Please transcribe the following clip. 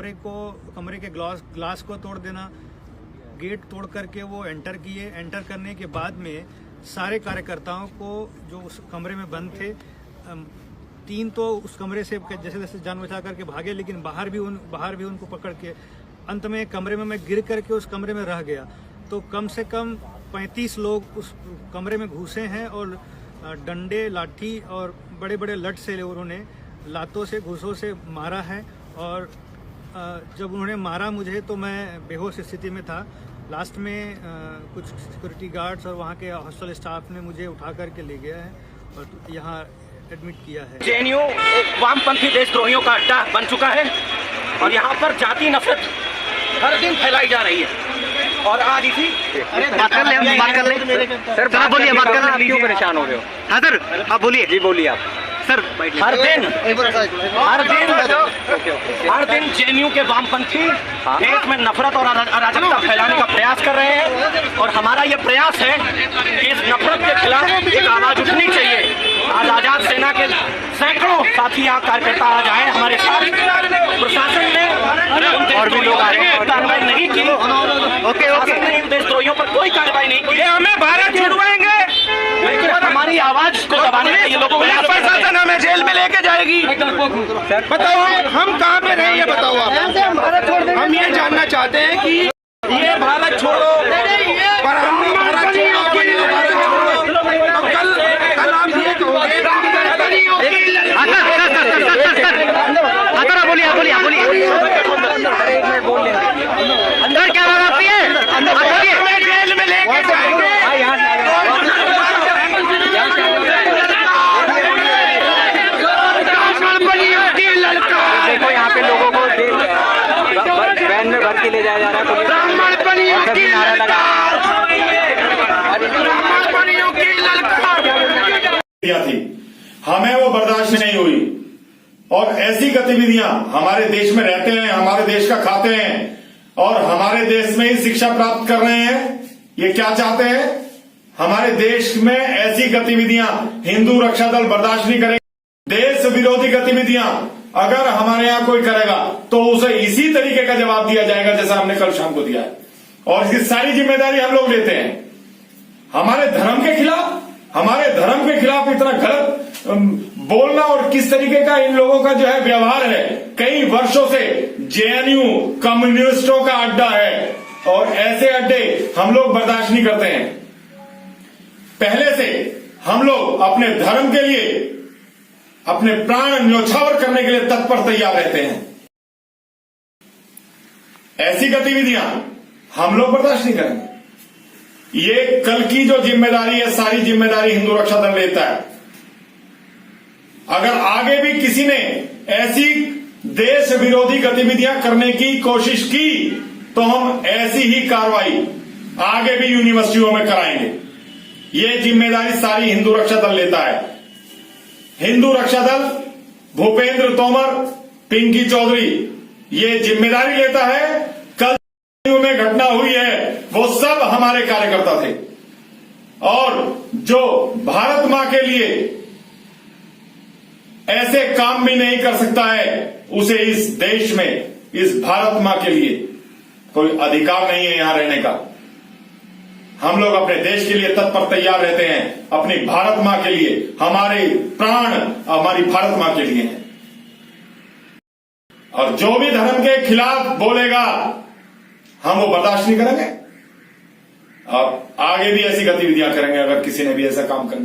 कमरे के ग्लास को तोड़ देना, गेट तोड़ करके वो एंटर किए। एंटर करने के बाद में सारे कार्यकर्ताओं को जो उस कमरे में बंद थे, 3 तो उस कमरे से जैसे जैसे जान बचा करके भागे, लेकिन बाहर भी उनको पकड़ के अंत में कमरे में मैं गिर करके उस कमरे में रह गया। तो कम से कम 35 लोग उस कमरे में घुसे हैं और डंडे, लाठी और बड़े बड़े लठ से उन्होंने लातों से, घूसों से मारा है। और जब उन्होंने मारा मुझे तो मैं बेहोश स्थिति में था। लास्ट में कुछ सिक्योरिटी गार्ड्स और वहाँ के हॉस्टल स्टाफ ने मुझे उठा करके ले गया है और यहाँ एडमिट किया है। जेएनयू एक वामपंथी देशद्रोहियों का अड्डा बन चुका है और यहाँ पर जाति नफरत हर दिन फैलाई जा रही है। और आज इसी बात कर ले सर, बोलिए, बात कर ले। क्यों परेशान हो रहे हो? हाँ सर, आप बोलिए। जी बोलिए आप सर। हर दिन जेएनयू के वामपंथी देश में नफरत और अराजकता फैलाने का प्रयास कर रहे हैं और हमारा ये प्रयास है कि इस नफरत के खिलाफ एक आवाज उठनी चाहिए। आज आजाद सेना के सैकड़ों साथी यहाँ कार्यकर्ता आ जाए हमारे साथ। प्रशासन ने और भी लोग कार्रवाई नहीं की। ओके, इन देशद्रोहियों पर कोई कार्रवाई नहीं की। हमें भारत छुड़वाएंगे, लेकिन हमारी आवाज को दबाने का ये लोग प्रशासन हमें जेल में लेके जाएगी। बताओ हम कहाँ पे रहे, ये बताओ आप। हम ये जानना चाहते हैं कि ये भारत छोड़ो, पर हम भारत छोड़ो, तो कल आप ये कहोगे। अंदर क्या बात आती है? हमें जेल में लेके जाएंगे। देखो यहाँ पे लोगों को वैन में भर के ले जाया जा रहा है। थी, हमें वो बर्दाश्त नहीं हुई। और ऐसी गतिविधियां हमारे देश में रहते हैं, हमारे देश का खाते हैं और हमारे देश में ही शिक्षा प्राप्त कर रहे हैं। ये क्या चाहते हैं? हमारे देश में ऐसी गतिविधियां हिंदू रक्षा दल बर्दाश्त नहीं करेंगे। देश विरोधी गतिविधियां अगर हमारे यहां कोई करेगा तो उसे इसी तरीके का जवाब दिया जाएगा जैसा हमने कल शाम को दिया है। और इसकी सारी जिम्मेदारी हम लोग लेते हैं। हमारे धर्म के खिलाफ इतना गलत बोलना और किस तरीके का इन लोगों का जो है व्यवहार है। कई वर्षों से जेएनयू कम्युनिस्टों का अड्डा है और ऐसे अड्डे हम लोग बर्दाश्त नहीं करते हैं। पहले से हम लोग अपने धर्म के लिए अपने प्राण न्यौछावर करने के लिए तत्पर तैयार रहते हैं। ऐसी गतिविधियां हम लोग बर्दाश्त नहीं करेंगे। ये कल की जो जिम्मेदारी है, सारी जिम्मेदारी हिंदू रक्षा दल लेता है। अगर आगे भी किसी ने ऐसी देश विरोधी गतिविधियां करने की कोशिश की तो हम ऐसी ही कार्रवाई आगे भी यूनिवर्सिटियों में कराएंगे। ये जिम्मेदारी सारी हिंदू रक्षा दल लेता है। हिंदू रक्षा दल, भूपेंद्र तोमर, पिंकी चौधरी ये जिम्मेदारी लेता है। कल में घटना हुई है वो सब हमारे कार्यकर्ता थे और जो भारत मां के लिए ऐसे काम भी नहीं कर सकता है उसे इस देश में, इस भारत मां के लिए कोई अधिकार नहीं है यहां रहने का। हम लोग अपने देश के लिए तत्पर तैयार रहते हैं, अपनी भारत मां के लिए। हमारे प्राण हमारी भारत मां के लिए हैं और जो भी धर्म के खिलाफ बोलेगा हम वो बर्दाश्त नहीं करेंगे और आगे भी ऐसी गतिविधियां करेंगे अगर किसी ने भी ऐसा काम करना।